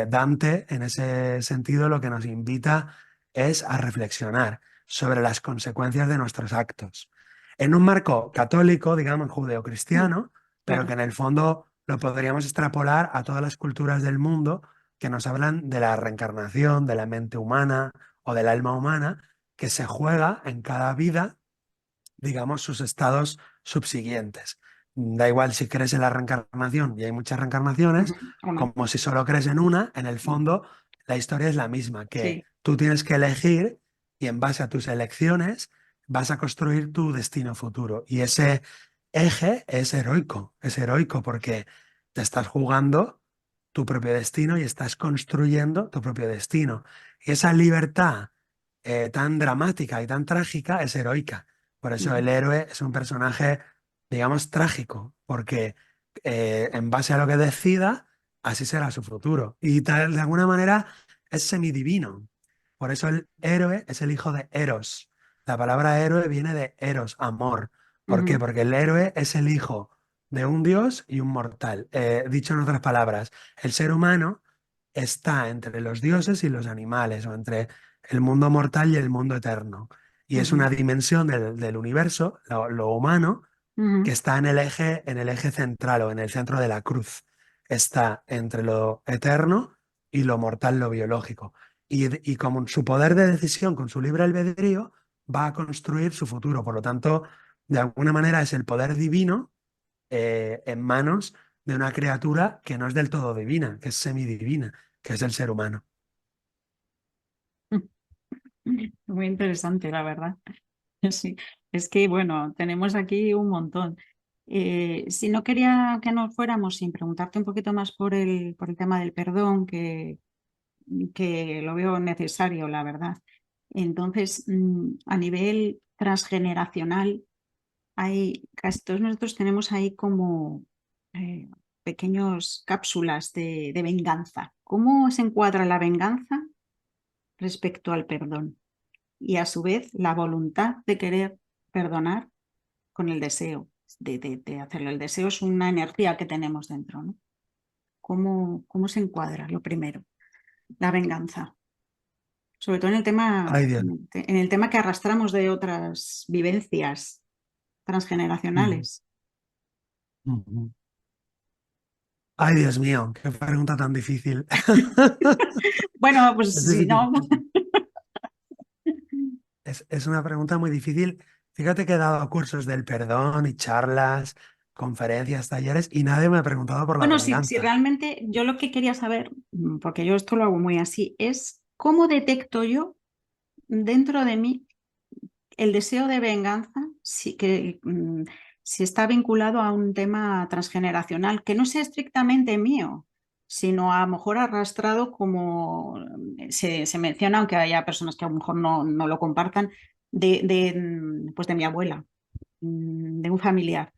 Dante, en ese sentido, lo que nos invita es a reflexionar sobre las consecuencias de nuestros actos. En un marco católico, digamos, mm, judeocristiano, pero claro. que en el fondo lo podríamos extrapolar a todas las culturas del mundo que nos hablan de la reencarnación, de la mente humana o del alma humana, que se juega en cada vida, digamos, sus estados subsiguientes. Da igual si crees en la reencarnación y hay muchas reencarnaciones, Ujú, ¿o no? como si solo crees en una, en el Mm, fondo la historia es la misma, que sí. tú tienes que elegir y en base a tus elecciones vas a construir tu destino futuro. Y ese eje es heroico porque te estás jugando tu propio destino y estás construyendo tu propio destino. Y esa libertad tan dramática y tan trágica es heroica. Por eso Ujú, el héroe es un personaje, digamos, trágico, porque en base a lo que decida, así será su futuro. Y de alguna manera es semidivino. Por eso el héroe es el hijo de Eros. La palabra héroe viene de Eros, amor. ¿Por qué? ujú, Porque el héroe es el hijo de un dios y un mortal. Dicho en otras palabras, el ser humano está entre los dioses y los animales, o entre el mundo mortal y el mundo eterno. Y es ujú, una dimensión del universo, lo humano, que ujú, está en el eje central o en el centro de la cruz. Está entre lo eterno y lo mortal, lo biológico. Y como su poder de decisión, con su libre albedrío, va a construir su futuro. Por lo tanto, de alguna manera es el poder divino en manos de una criatura que no es del todo divina, que es semidivina, que es el ser humano. ujú. Muy interesante, la verdad. Sí, es que, bueno, tenemos aquí un montón. Si no quería que nos fuéramos sin preguntarte un poquito más por el tema del perdón, que lo veo necesario, la verdad. Entonces, a nivel transgeneracional, casi todos nosotros tenemos ahí como eh, pequeños cápsulas de venganza. ¿Cómo se encuadra la venganza respecto al perdón? Y a su vez, la voluntad de querer perdonar con el deseo de hacerlo. El deseo es una energía que tenemos dentro, ¿no? ¿Cómo se encuadra lo primero? La venganza. Sobre todo Ay, Dios. en el tema que arrastramos de otras vivencias Mm, transgeneracionales. mm. Ay, Dios mío, qué pregunta tan difícil. Bueno, pues Es si difícil. no, Es una pregunta muy difícil. Fíjate que he dado cursos del perdón y charlas, conferencias, talleres y nadie me ha preguntado por la bueno, si venganza. realmente yo lo que quería saber, porque yo esto lo hago muy así, es cómo detecto yo dentro de mí el deseo de venganza, si está vinculado a un tema transgeneracional, que no sea estrictamente mío. sino a lo mejor arrastrado como se menciona, aunque haya personas que a lo mejor no lo compartan, pues de mi abuela, de un familiar,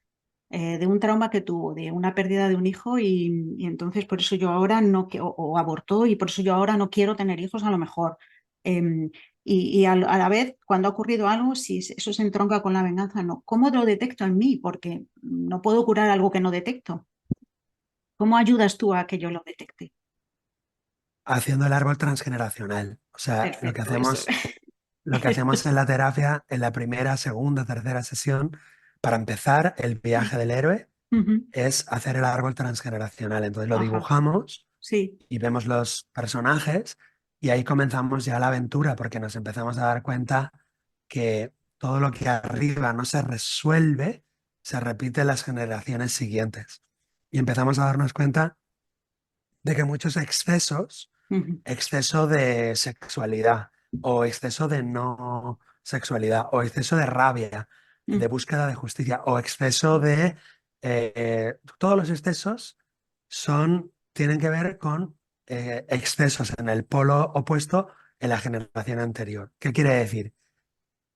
de un trauma que tuvo, de una pérdida de un hijo y entonces por eso yo ahora no, o abortó y por eso yo ahora no quiero tener hijos a lo mejor. Em, a la vez, cuando ha ocurrido algo, si eso se entronca con la venganza, no. ¿Cómo lo detecto en mí? Porque no puedo curar algo que no detecto. ¿Cómo ayudas tú a que yo lo detecte? Haciendo el árbol transgeneracional. O sea, Perfecto, eso. lo que hacemos en la terapia, en la primera, segunda, tercera sesión, para empezar el viaje del héroe, Ujú. es hacer el árbol transgeneracional. Entonces lo Ajá, dibujamos sí. y vemos los personajes y ahí comenzamos ya la aventura porque nos empezamos a dar cuenta que todo lo que arriba no se resuelve se repite en las generaciones siguientes. Y empezamos a darnos cuenta de que muchos excesos, Ujú, exceso de sexualidad o exceso de no sexualidad o exceso de rabia, de ujú, búsqueda de justicia o exceso de... todos los excesos tienen que ver con excesos en el polo opuesto en la generación anterior. ¿Qué quiere decir?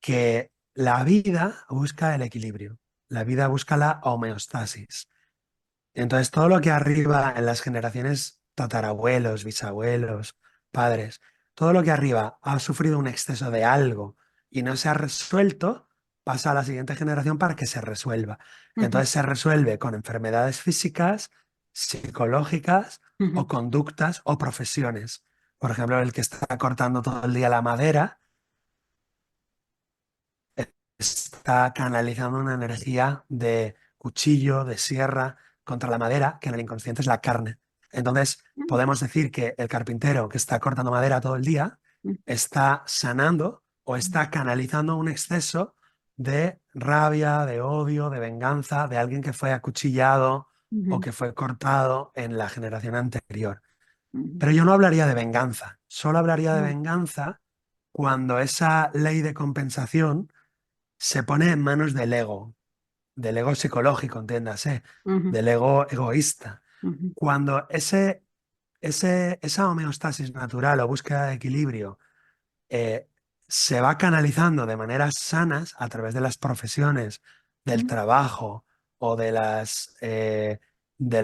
Que la vida busca el equilibrio, la vida busca la homeostasis. Entonces, todo lo que arriba en las generaciones tatarabuelos, bisabuelos, padres, todo lo que arriba ha sufrido un exceso de algo y no se ha resuelto, pasa a la siguiente generación para que se resuelva. ujú, Entonces, se resuelve con enfermedades físicas, psicológicas o ujú, conductas o profesiones. Por ejemplo, el que está cortando todo el día la madera está canalizando una energía de cuchillo, de sierra contra la madera, que en el inconsciente es la carne. Entonces, ujú, podemos decir que el carpintero que está cortando madera todo el día está sanando o está canalizando un exceso de rabia, de odio, de venganza de alguien que fue acuchillado o ujú, que fue cortado en la generación anterior. ujú. Pero yo no hablaría de venganza, solo hablaría de No. venganza cuando esa ley de compensación se pone en manos del ego psicológico, entiéndase, Ujú, del ego egoísta. ujú, Cuando esa homeostasis natural o búsqueda de equilibrio eh, se va canalizando de maneras sanas a través de las profesiones, del ujú, trabajo o de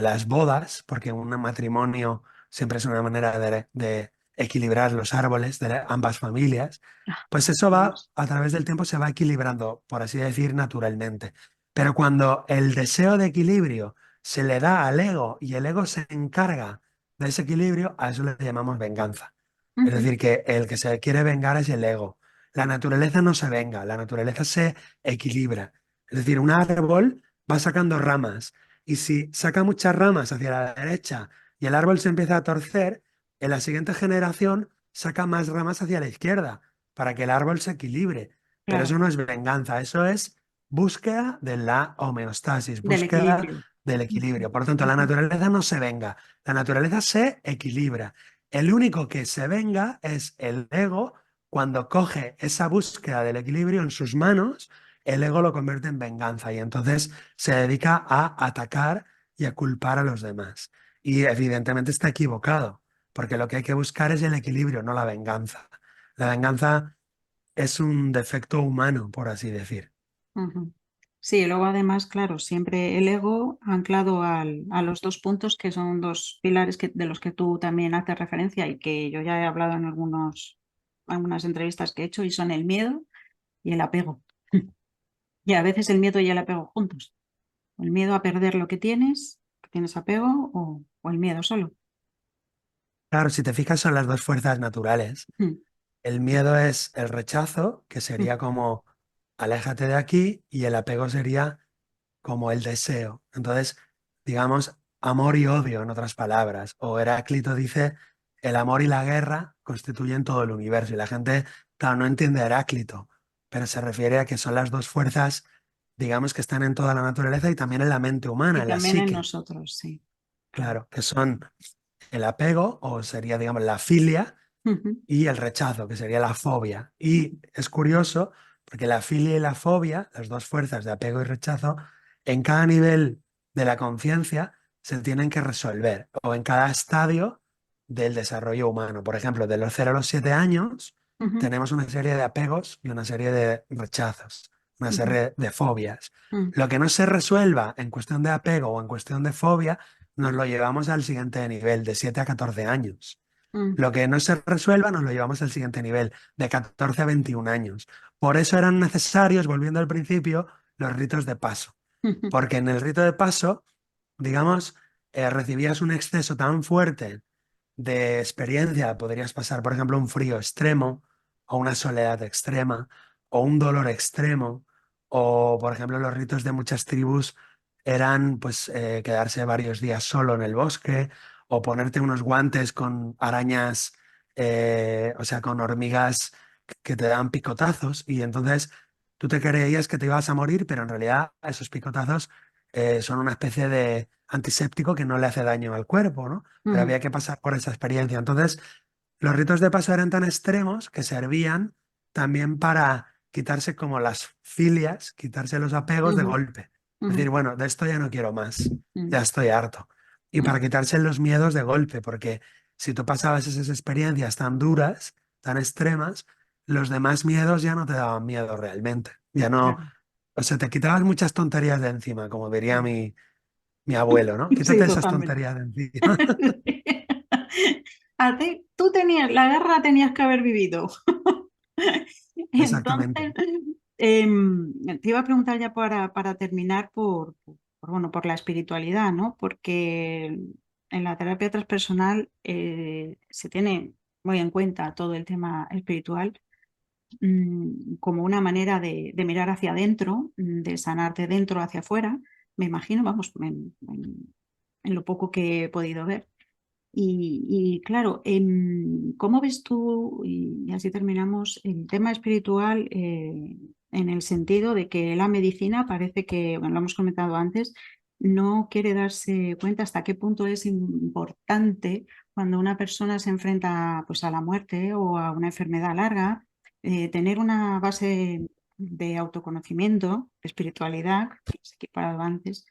las bodas, porque un matrimonio siempre es una manera de equilibrar los árboles de ambas familias, pues eso va, Dios. a través del tiempo se va equilibrando, por así decir, naturalmente. Pero cuando el deseo de equilibrio se le da al ego y el ego se encarga de ese equilibrio, a eso le llamamos venganza. Es Ujú, decir, que el que se quiere vengar es el ego. La naturaleza no se venga, la naturaleza se equilibra. Es decir, un árbol va sacando ramas y si saca muchas ramas hacia la derecha y el árbol se empieza a torcer, en la siguiente generación saca más ramas hacia la izquierda para que el árbol se equilibre. Pero claro, eso no es venganza, eso es búsqueda de la homeostasis, del búsqueda equilibrio. del Ujú, equilibrio. Por lo tanto, la ujú, naturaleza no se venga, la naturaleza se equilibra. El único que se venga es el ego cuando coge esa búsqueda del equilibrio en sus manos, el ego lo convierte en venganza y entonces se dedica a atacar y a culpar a los demás. Y evidentemente está equivocado, porque lo que hay que buscar es el equilibrio, no la venganza. La venganza es un defecto humano, por así decir. ujú. Sí, luego además, claro, siempre el ego anclado a los dos puntos que son dos pilares de los que tú también haces referencia y que yo ya he hablado en algunas entrevistas que he hecho y son el miedo y el apego. Y a veces el miedo y el apego juntos. El miedo a perder lo que tienes apego o el miedo solo. Claro, si te fijas, son las dos fuerzas naturales. Mm, El miedo es el rechazo, que mm, sería como aléjate de aquí, y el apego sería como el deseo. Entonces, digamos, amor y odio, en otras palabras. O Heráclito dice, el amor y la guerra constituyen todo el universo. Y la gente, claro, no entiende a Heráclito, pero se refiere a que son las dos fuerzas, digamos, que están en toda la naturaleza y también en la mente humana, y en la también en psique. nosotros, sí. Claro, que son el apego, o sería, digamos, la filia, Ujú, y el rechazo, que sería la fobia. Y es curioso porque la filia y la fobia, las dos fuerzas de apego y rechazo, en cada nivel de la conciencia se tienen que resolver o en cada estadio del desarrollo humano. Por ejemplo, de los 0 a los 7 años ujú, tenemos una serie de apegos y una serie de rechazos, una ujú, serie de fobias. ujú, Lo que no se resuelva en cuestión de apego o en cuestión de fobia, nos lo llevamos al siguiente nivel, de 7 a 14 años. ujú, Lo que no se resuelva, nos lo llevamos al siguiente nivel, de 14 a 21 años. Por eso eran necesarios, volviendo al principio, los ritos de paso. ujú, Porque en el rito de paso, digamos, recibías un exceso tan fuerte de experiencia, podrías pasar, por ejemplo, un frío extremo, o una soledad extrema, o un dolor extremo, o, por ejemplo, los ritos de muchas tribus eran, pues, quedarse varios días solo en el bosque, o ponerte unos guantes con arañas, o sea, con hormigas que te dan picotazos, y entonces tú te creías que te ibas a morir, pero en realidad esos picotazos son una especie de antiséptico que no le hace daño al cuerpo, ¿no? Pero ujú, había que pasar por esa experiencia. Entonces, los ritos de paso eran tan extremos que servían también para quitarse como las filias, quitarse los apegos de ujú, golpe. ujú, Decir, bueno, de esto ya no quiero más, ujú, ya estoy harto. Y ujú. para quitarse los miedos de golpe, porque si tú pasabas esas experiencias tan duras, tan extremas, los demás miedos ya no te daban miedo realmente. Ya no, Claro. o sea, te quitabas muchas tonterías de encima, como diría mi abuelo, ¿no? Sí, Quítate esas totalmente. tonterías de encima. Tú tenías, la guerra la tenías que haber vivido. Exactamente. Entonces, te iba a preguntar ya para terminar bueno, por la espiritualidad, ¿no? Porque en la terapia transpersonal se tiene muy en cuenta todo el tema espiritual como una manera de mirar hacia adentro, de sanar de dentro hacia afuera, me imagino, vamos, en lo poco que he podido ver. Y claro, ¿cómo ves tú, y así terminamos, el tema espiritual en el sentido de que la medicina parece que, bueno, lo hemos comentado antes, no quiere darse cuenta hasta qué punto es importante cuando una persona se enfrenta pues, a la muerte o a una enfermedad larga, tener una base de autoconocimiento, de espiritualidad, que se ha equiparado antes,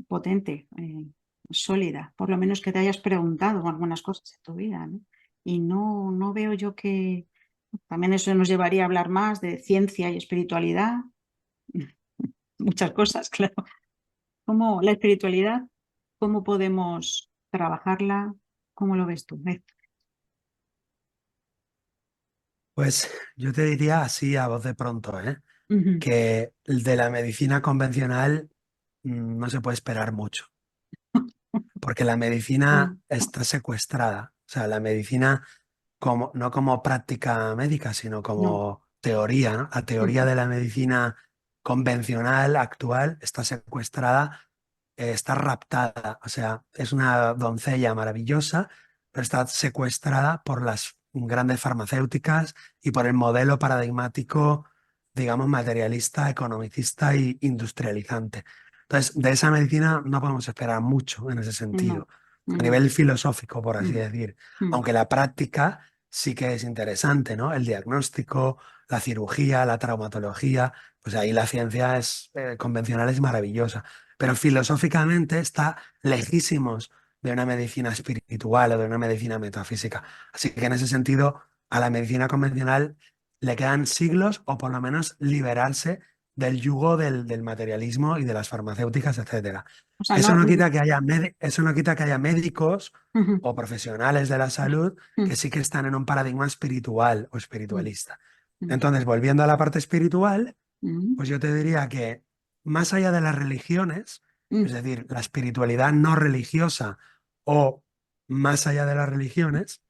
potente, sólida, por lo menos que te hayas preguntado algunas cosas en tu vida, ¿no? Y no veo yo que también eso nos llevaría a hablar más de ciencia y espiritualidad, muchas cosas, claro. ¿Cómo la espiritualidad, cómo podemos trabajarla? ¿Cómo lo ves tú? Pues yo te diría así a voz de pronto, ¿eh? Ujú, Que de la medicina convencional no se puede esperar mucho, porque la medicina mm, está secuestrada. O sea, la medicina como, no como práctica médica, sino no. como teoría, ¿no? La teoría Ujú, de la medicina convencional actual está secuestrada, está raptada. O sea, es una doncella maravillosa, pero está secuestrada por las grandes farmacéuticas y por el modelo paradigmático, digamos, materialista, economicista e industrializante. Entonces, de esa medicina no podemos esperar mucho en ese no, sentido, a no. nivel filosófico, por así Mm, decir. mm, Aunque la práctica sí que es interesante, ¿no? El diagnóstico, la cirugía, la traumatología, pues ahí la ciencia es, convencional es maravillosa, pero filosóficamente está lejísimos de una medicina espiritual o de una medicina metafísica. Así que en ese sentido, a la medicina convencional le quedan siglos o por lo menos liberarse del yugo del materialismo y de las farmacéuticas, etcétera. o sea, Eso no. no quita que haya, eso no quita que haya médicos Ujú, o profesionales de la salud que mm, sí que están en un paradigma espiritual o mm, espiritualista. mm, Entonces, volviendo a la parte espiritual, mm, pues yo te diría que más allá de las religiones, es mm, decir, la espiritualidad no religiosa o más allá de las religiones,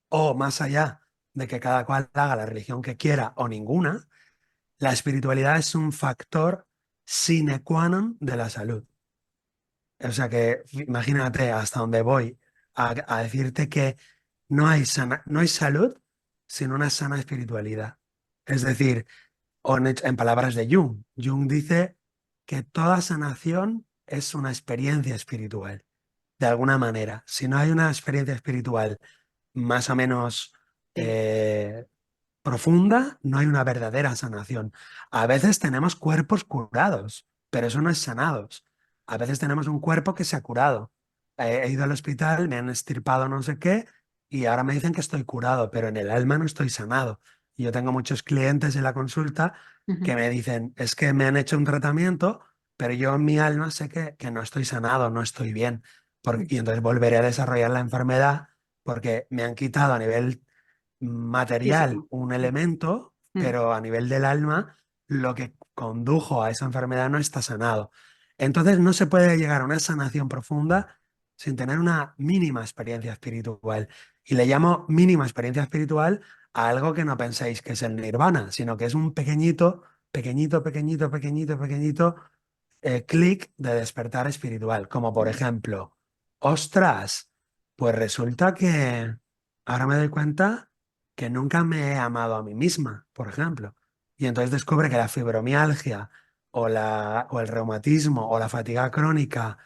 o más allá de que cada cual haga la religión que quiera o ninguna, la espiritualidad es un factor sine qua non de la salud. O sea que imagínate hasta dónde voy a decirte que no hay salud sin una sana espiritualidad. Es decir, o en palabras de Jung, Jung dice que toda sanación es una experiencia espiritual, de alguna manera. Si no hay una experiencia espiritual más o menos sí. eh, profunda, no hay una verdadera sanación. A veces tenemos cuerpos curados, pero eso no es sanados. a veces tenemos un cuerpo que se ha curado. He ido al hospital, me han extirpado no sé qué y ahora me dicen que estoy curado, pero en el alma no estoy sanado. Y yo tengo muchos clientes en la consulta que Ujú, me dicen, es que me han hecho un tratamiento, pero yo en mi alma sé que no estoy sanado, no estoy bien. ujú. Y entonces volveré a desarrollar la enfermedad porque me han quitado a nivel material Físico. un elemento, Mm, pero a nivel del alma lo que condujo a esa enfermedad no está sanado. Entonces no se puede llegar a una sanación profunda sin tener una mínima experiencia espiritual. Y le llamo mínima experiencia espiritual a algo que no penséis que es el nirvana, sino que es un pequeñito, pequeñito, pequeñito, pequeñito, pequeñito clic de despertar espiritual, como por mm, ejemplo, ostras, pues resulta que ahora me doy cuenta que nunca me he amado a mí misma, por ejemplo. Y entonces descubre que la fibromialgia o el reumatismo o la fatiga crónica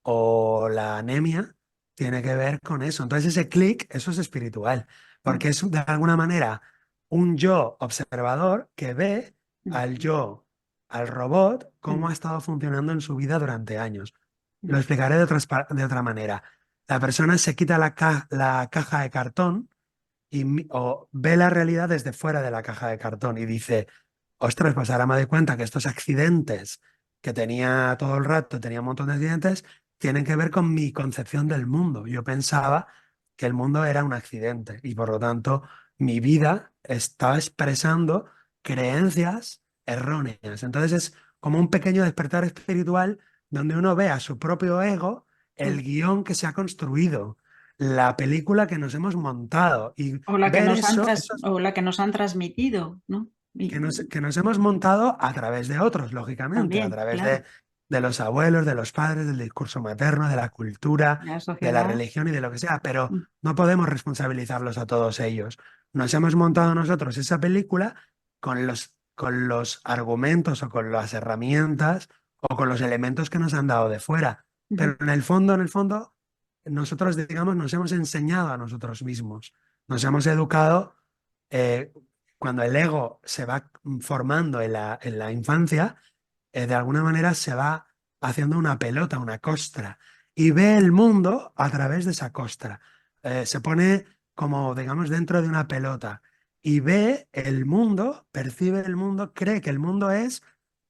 o la anemia tiene que ver con eso. Entonces ese clic, eso es espiritual, mm, porque es de alguna manera un yo observador que ve mm, al yo al robot cómo mm, ha estado funcionando en su vida durante años. Lo mm, explicaré de otra manera. La persona se quita la caja de cartón o ve la realidad desde fuera de la caja de cartón y dice, ostras, pues ahora me doy cuenta que estos accidentes que tenía todo el rato, tenía un montón de accidentes, tienen que ver con mi concepción del mundo. Yo pensaba que el mundo era un accidente y por lo tanto mi vida estaba expresando creencias erróneas. Entonces es como un pequeño despertar espiritual donde uno ve a su propio ego el mm. guión que se ha construido, la película que nos hemos montado y O la que ver nos han eso, o la que nos han transmitido, ¿no? que nos hemos montado a través de otros, lógicamente, a También, través claro. de los abuelos, de los padres, del discurso materno, de la cultura, La de la sociedad. religión y de lo que sea, pero Mm, no podemos responsabilizarlos a todos ellos. Nos hemos montado nosotros esa película con los argumentos o con las herramientas o con los elementos que nos han dado de fuera. ujú, Pero en el fondo, nosotros, digamos, nos hemos enseñado a nosotros mismos, nos hemos educado eh, cuando el ego se va formando en la infancia, de alguna manera se va haciendo una pelota, una costra, y ve el mundo a través de esa costra. Se pone como, digamos, dentro de una pelota y ve el mundo, percibe el mundo, cree que el mundo es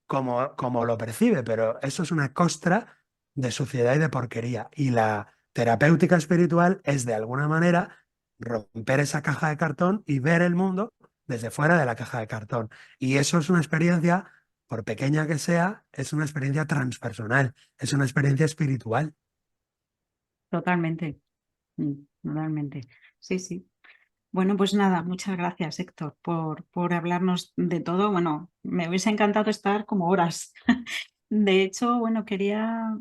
como lo percibe, pero eso es una costra de suciedad y de porquería. Y la terapéutica espiritual es, de alguna manera, romper esa caja de cartón y ver el mundo desde fuera de la caja de cartón. Y eso es una experiencia, por pequeña que sea, es una experiencia transpersonal, es una experiencia espiritual. totalmente. Mm, totalmente. Sí, sí. Bueno, pues nada, muchas gracias, Héctor, por hablarnos de todo. Bueno, me hubiese encantado estar como horas. De hecho, bueno, quería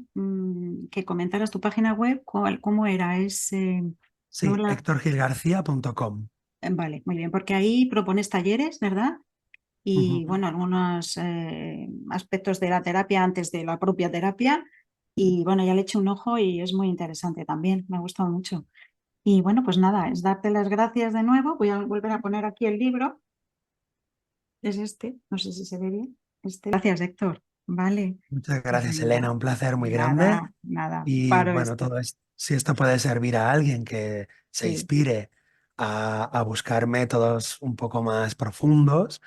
que comentaras tu página web, cómo era, no Sí, la, hectorgilgarcía.com. vale, muy bien, porque ahí propones talleres, ¿verdad? Y Ujú. bueno, algunos aspectos de la terapia antes de la propia terapia. Y bueno, ya le he hecho un ojo y es muy interesante también, me ha gustado mucho. Y bueno, pues nada, es darte las gracias de nuevo. Voy a volver a poner aquí el libro. Es este, no sé si se ve bien. Este. Gracias, Héctor. Vale. Muchas gracias, Elena, Venga, un placer muy grande. nada, nada. Y Paro bueno, esto. todo esto, si esto puede servir a alguien que se Sí, inspire a buscar métodos un poco más profundos,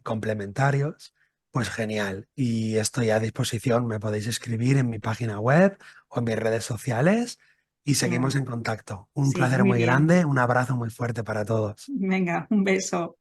complementarios, pues genial. Y estoy a disposición, me podéis escribir en mi página web o en mis redes sociales y seguimos fenomenal. en contacto. Un Sí, placer muy muy bien. grande, un abrazo muy fuerte para todos. Venga, un beso.